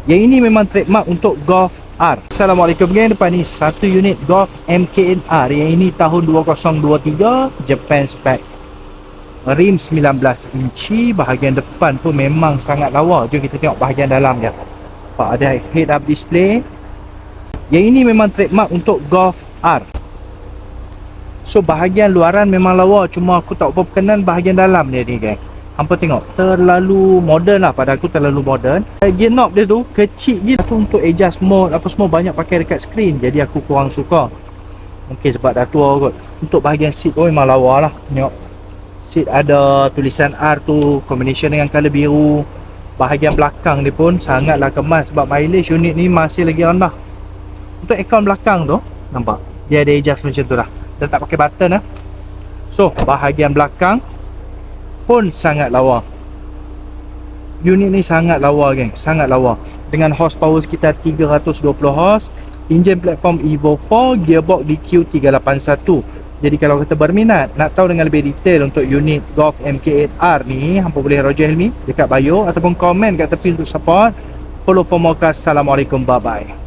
Yang ini memang trademark untuk Golf R. Assalamualaikum geng, depan ni satu unit Golf MKN R. Yang ini tahun 2023, Japan spec. Rim 19 inci, bahagian depan pun memang sangat lawa. Jom kita tengok bahagian dalam dia. Nampak ada head up display. Yang ini memang trademark untuk Golf R. So bahagian luaran memang lawa, cuma aku tak apa berkenan bahagian dalam dia ni geng. Hampa tengok, terlalu modern lah, pada aku terlalu modern. Gear knob dia tu kecil gila tu, untuk adjust mode apa semua banyak pakai dekat screen, jadi aku kurang suka. Mungkin sebab dah tua kot. Untuk bahagian seat tu memang lawa lah. Tengok, seat ada tulisan R tu, combination dengan colour biru. Bahagian belakang dia pun sangatlah kemas, sebab mileage unit ni masih lagi rendah. Untuk aircon belakang tu, nampak dia ada adjust macam tu lah, dah tak pakai button lah. So bahagian belakang pun sangat lawa. Unit ni sangat lawa geng, sangat lawa. Dengan horsepower sekitar 320 horse, enjin platform Evo 4, gearbox DQ381. Jadi kalau kita berminat nak tahu dengan lebih detail untuk unit Golf MK8R ni, hampa boleh Roger Helmi dekat bio ataupun komen kat tepi untuk support. Follow for more. Assalamualaikum, bye bye.